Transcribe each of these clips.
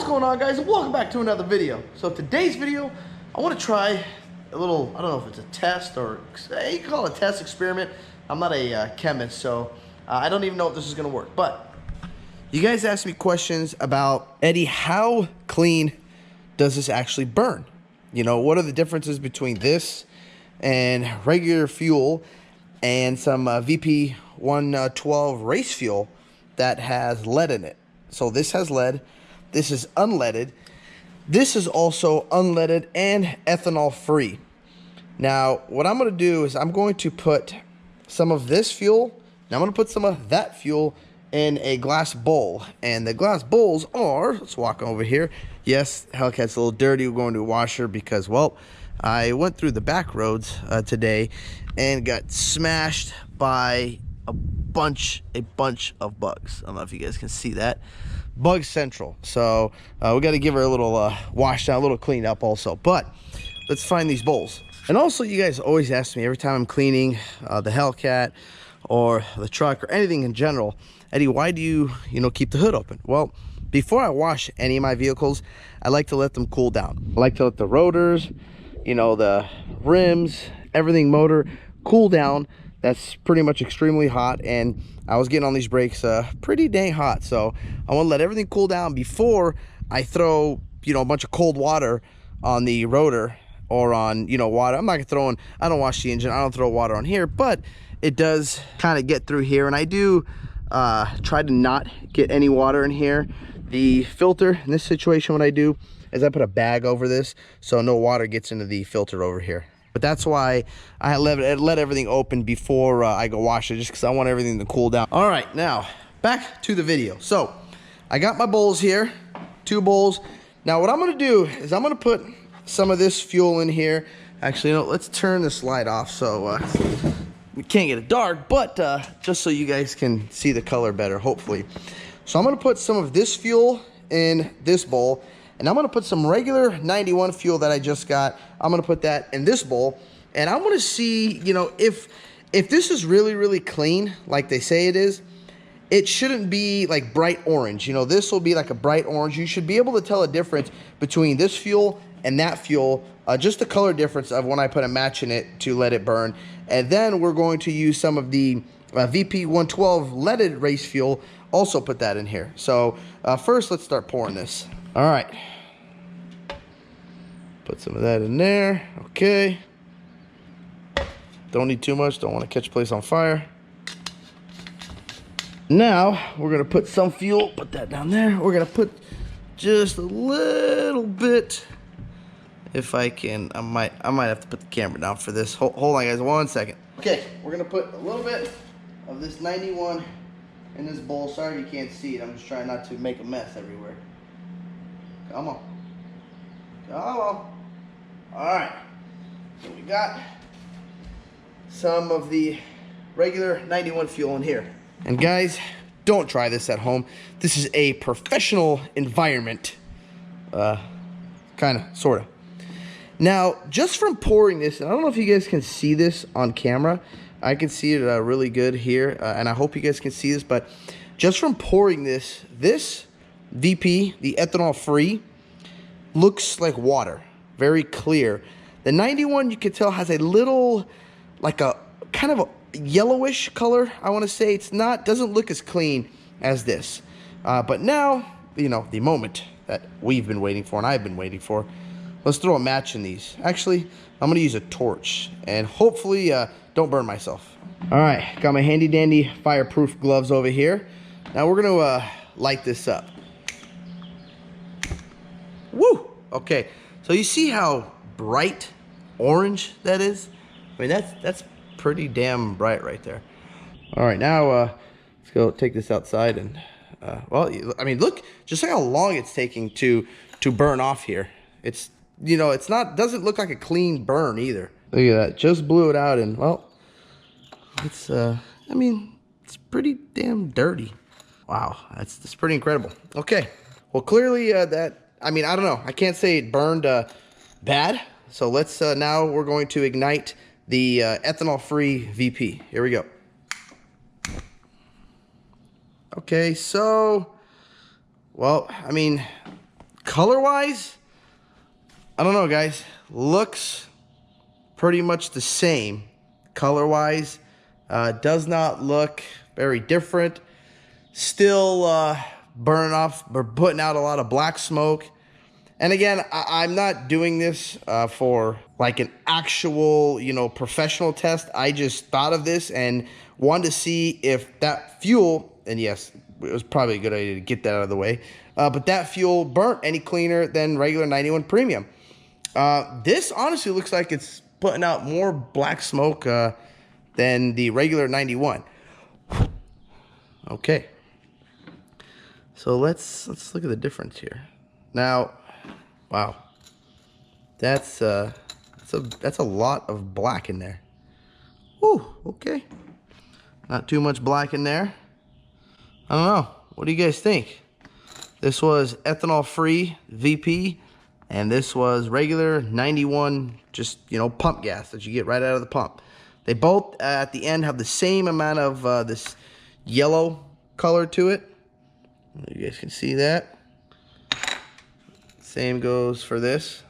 going on, guys? And welcome back to another video. So today's video, I want to try a little, I don't know if it's a test or you can call it a test experiment. I'm not a chemist, so I don't even know if this is going to work. But you guys asked me questions about, Eddie, how clean does this actually burn? You know, what are the differences between this and regular fuel and some VP 112 race fuel that has lead in it? So this has lead. This is unleaded. This is also unleaded and ethanol free. Now, what I'm going to do is I'm going to put some of this fuel, and I'm going to put some of that fuel in a glass bowl. And the glass bowls are, let's walk over here. Yes, Hellcat's a little dirty. We're going to a washer because, well, I went through the back roads today and got smashed by a bunch of bugs. I don't know if you guys can see that. Bug Central. So we got to give her a little wash down, a little clean up also. But let's find these bowls. And also, you guys always ask me every time I'm cleaning the Hellcat or the truck or anything in general, Eddie, why do you keep the hood open? Well, before I wash any of my vehicles, I like to let them cool down. I like to let the rotors, the rims, everything motor cool down. That's pretty much extremely hot, and I was getting on these brakes pretty dang hot. So I want to let everything cool down before I throw a bunch of cold water on the rotor or on water. I'm not gonna throw in, I don't wash the engine, I don't throw water on here, but it does kind of get through here, and I do try to not get any water in here. The filter in this situation, what I do is I put a bag over this so no water gets into the filter over here. But that's why I let everything open before I go wash it, just because I want everything to cool down. All right, now back to the video. So I got my bowls here, 2 bowls. Now what I'm gonna do is I'm gonna put some of this fuel in here. Actually, let's turn this light off so we can't get it dark, but just so you guys can see the color better, hopefully. So I'm gonna put some of this fuel in this bowl, and I'm gonna put some regular 91 fuel that I just got. I'm gonna put that in this bowl, and I wanna see, if this is really, really clean, like they say it is, it shouldn't be like bright orange. This will be like a bright orange. You should be able to tell a difference between this fuel and that fuel, just the color difference of when I put a match in it to let it burn. And then we're going to use some of the VP 112 leaded race fuel, also put that in here. So first, let's start pouring this. All right, put some of that in there. Okay, don't need too much, don't want to catch place on fire. Now we're gonna put some fuel, put that down there. We're gonna put just a little bit, if I can. I might have to put the camera down for this. Hold on, guys, 1 second. Okay, we're gonna put a little bit of this 91 in this bowl. Sorry if you can't see it, I'm just trying not to make a mess everywhere. Come on. Come on. All right. So we got some of the regular 91 fuel in here. And guys, don't try this at home. This is a professional environment. Kind of, sort of. Now, just from pouring this, and I don't know if you guys can see this on camera. I can see it really good here, and I hope you guys can see this, but just from pouring this VP, the ethanol free, looks like water, very clear. The 91, you can tell, has a little, like a kind of a yellowish color, I want to say. It's not, doesn't look as clean as this. But now, the moment that we've been waiting for, and I've been waiting for, let's throw a match in these. Actually, I'm going to use a torch, and hopefully don't burn myself. All right, got my handy dandy fireproof gloves over here. Now we're going to light this up. Woo! Okay, so you see how bright orange that is? I mean, that's pretty damn bright right there. All right, now let's go take this outside and, well, I mean, look, just look how long it's taking to burn off here. It's, it's not, doesn't look like a clean burn either. Look at that, just blew it out, and, well, it's, I mean, it's pretty damn dirty. Wow, that's pretty incredible. Okay, well, clearly that, I mean, I don't know. I can't say it burned bad. So let's, now we're going to ignite the ethanol-free VP. Here we go. Okay, so, well, I mean, color-wise, I don't know, guys. Looks pretty much the same color-wise. Does not look very different. Still burning off or putting out a lot of black smoke. And again, I'm not doing this for like an actual, you know, professional test. I just thought of this and wanted to see if that fuel, and yes, it was probably a good idea to get that out of the way, but that fuel burnt any cleaner than regular 91 Premium. This honestly looks like it's putting out more black smoke than the regular 91. Okay. So let's look at the difference here. Now, wow, that's a lot of black in there. Whew, okay. Not too much black in there. I don't know. What do you guys think? This was ethanol-free VP, and this was regular 91, just, you know, pump gas that you get right out of the pump. They both, at the end, have the same amount of this yellow color to it. You guys can see that. Same goes for this.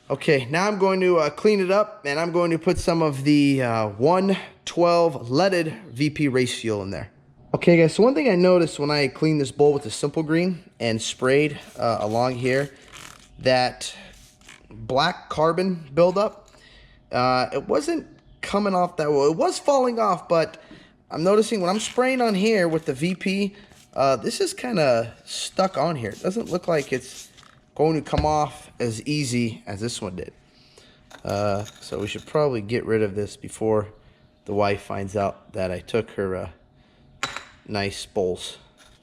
Okay, now I'm going to clean it up, and I'm going to put some of the 112 leaded VP race fuel in there. Okay, guys, so one thing I noticed when I cleaned this bowl with the Simple Green and sprayed along here, that black carbon buildup, it wasn't coming off that well. It was falling off, but I'm noticing when I'm spraying on here with the VP, this is kind of stuck on here. It doesn't look like it's going to come off as easy as this one did. So we should probably get rid of this before the wife finds out that I took her nice bowls.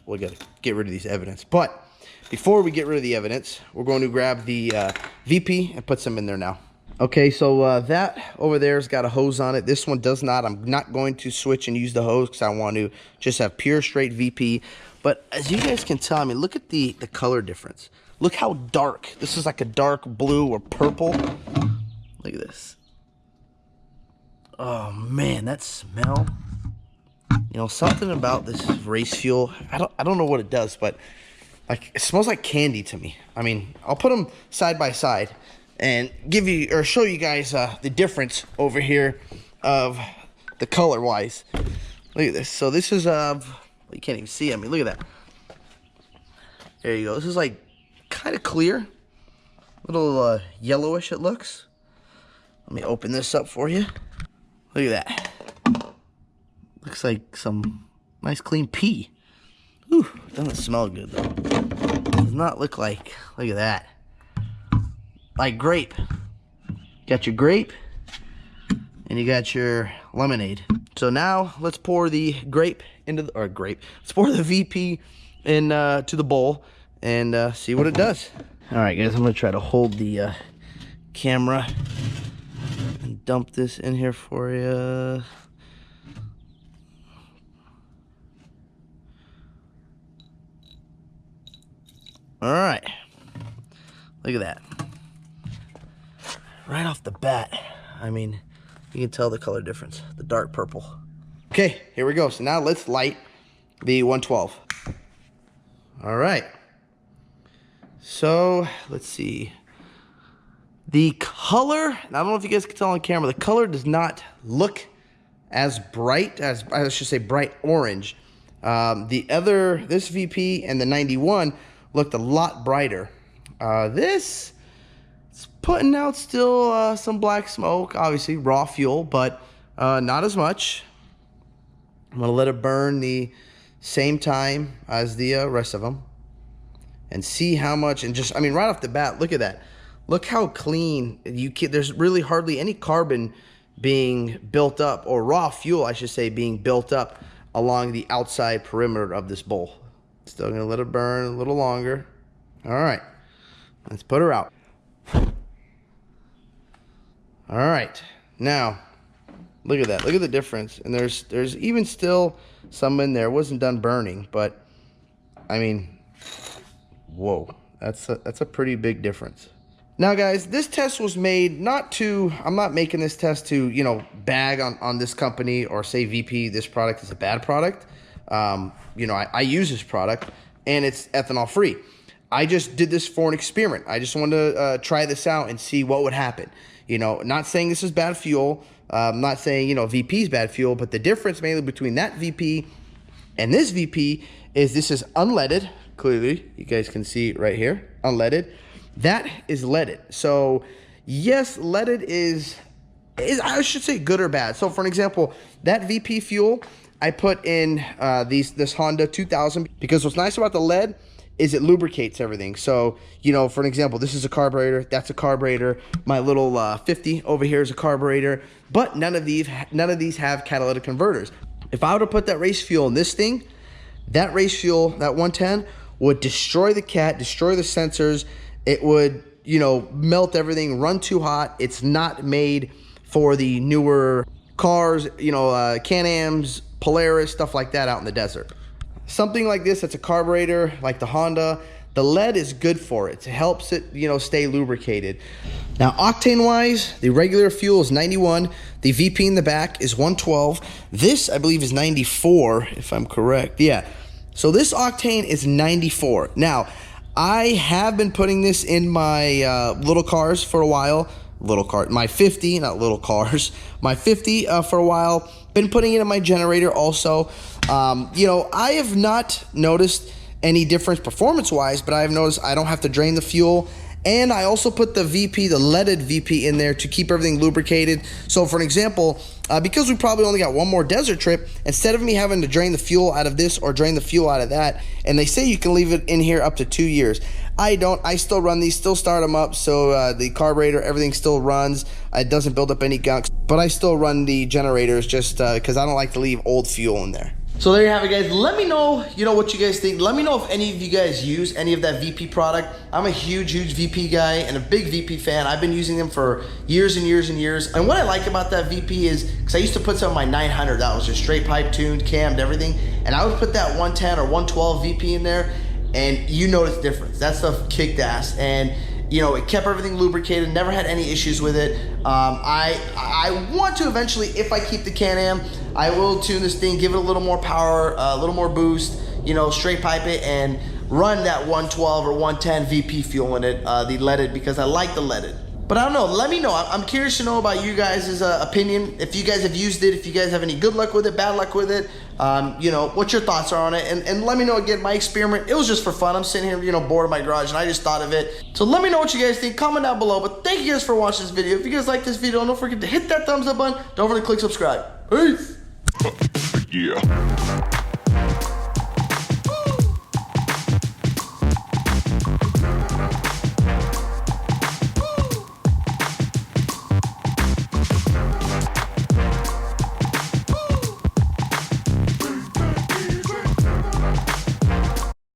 We got to get rid of these evidence. But before we get rid of the evidence, we're going to grab the VP and put some in there now. Okay, so that over there's got a hose on it. This one does not. I'm not going to switch and use the hose because I want to just have pure straight VP. But as you guys can tell, I mean, look at the color difference. Look how dark. This is like a dark blue or purple. Look at this. Oh man, that smell. You know, something about this race fuel. I don't know what it does, but like it smells like candy to me. I mean, I'll put them side by side and give you or show you guys the difference over here of the color wise. Look at this. So this is you can't even see. I mean, look at that. There you go. This is like kind of clear, a little yellowish it looks. Let me open this up for you. Look at that. Looks like some nice clean pea. Ooh, doesn't smell good though. Does not look like. Look at that. Like grape. Got your grape and you got your lemonade. So now let's pour the grape into the Let's pour the VP in to the bowl and see what it does. All right, guys, I'm gonna try to hold the camera and dump this in here for you. All right, look at that. Right off the bat, I mean, you can tell the color difference, the dark purple. Okay, here we go. So now let's light the 112. All right. So let's see. The color, I don't know if you guys can tell on camera, the color does not look as bright as, I should say, bright orange. This VP and the 91 looked a lot brighter. This, it's putting out still some black smoke, obviously raw fuel, but not as much. I'm gonna let it burn the same time as the rest of them and see how much, and just, I mean, right off the bat, look at that. Look how clean, there's really hardly any carbon being built up, or raw fuel, I should say, being built up along the outside perimeter of this bowl. Still gonna let it burn a little longer. All right, let's put her out. All right, now, look at that. Look at the difference. And there's even still some in there. It wasn't done burning, but I mean, whoa, that's a pretty big difference. Now, guys, this test was made not to, I'm not making this test to, you know, bag on this company or say VP, this product is a bad product. You know, I use this product and it's ethanol free. I just did this for an experiment. I just wanted to try this out and see what would happen. You know, not saying this is bad fuel. Not saying, you know, VP is bad fuel, but the difference mainly between that VP and this VP is this is unleaded. Clearly, you guys can see right here, unleaded. That is leaded. So yes, leaded is I should say good or bad. So for an example, that VP fuel I put in this Honda 2000 because what's nice about the lead is it lubricates everything. So, you know, for an example, this is a carburetor, that's a carburetor. My little 50 over here is a carburetor, but none of these have catalytic converters. If I were to put that race fuel in this thing, that race fuel, that 110, would destroy the cat, destroy the sensors. It would, you know, melt everything, run too hot. It's not made for the newer cars, you know, Can-Ams, Polaris, stuff like that out in the desert. Something like this, that's a carburetor, like the Honda, the lead is good for it. It helps it, you know, stay lubricated. Now, octane-wise, the regular fuel is 91. The VP in the back is 112. This, I believe, is 94, if I'm correct. Yeah. So this octane is 94. Now, I have been putting this in my little cars for a while. My 50, not little cars. My 50 for a while. Been putting it in my generator also. You know, I have not noticed any difference performance-wise, but I have noticed I don't have to drain the fuel. And I also put the VP, the leaded VP in there to keep everything lubricated. So for an example, because we probably only got one more desert trip, instead of me having to drain the fuel out of this or drain the fuel out of that, and they say you can leave it in here up to 2 years. I don't. I still run these, still start them up, so the carburetor, everything still runs. It doesn't build up any gunk, but I still run the generators just because I don't like to leave old fuel in there. So there you have it, guys. Let me know, you know, what you guys think. Let me know if any of you guys use any of that VP product. I'm a huge VP guy and a big VP fan. I've been using them for years and years and years. And what I like about that VP is, because I used to put some of my 900, that was just straight pipe tuned, cammed, everything. And I would put that 110 or 112 VP in there, and you notice the difference. That stuff kicked ass. And you know, it kept everything lubricated, never had any issues with it. I want to eventually, if I keep the Can-Am, I will tune this thing, give it a little more power, a little more boost, you know, straight pipe it and run that 112 or 110 VP fuel in it, the leaded, because I like the leaded. But I don't know, let me know. I'm curious to know about you guys' opinion. If you guys have used it, if you guys have any good luck with it, bad luck with it, you know, what your thoughts are on it. And let me know again, my experiment, it was just for fun. I'm sitting here, you know, bored in my garage and I just thought of it. So let me know what you guys think, comment down below. But thank you guys for watching this video. If you guys like this video, don't forget to hit that thumbs up button. Don't forget to click subscribe. Peace. Yeah.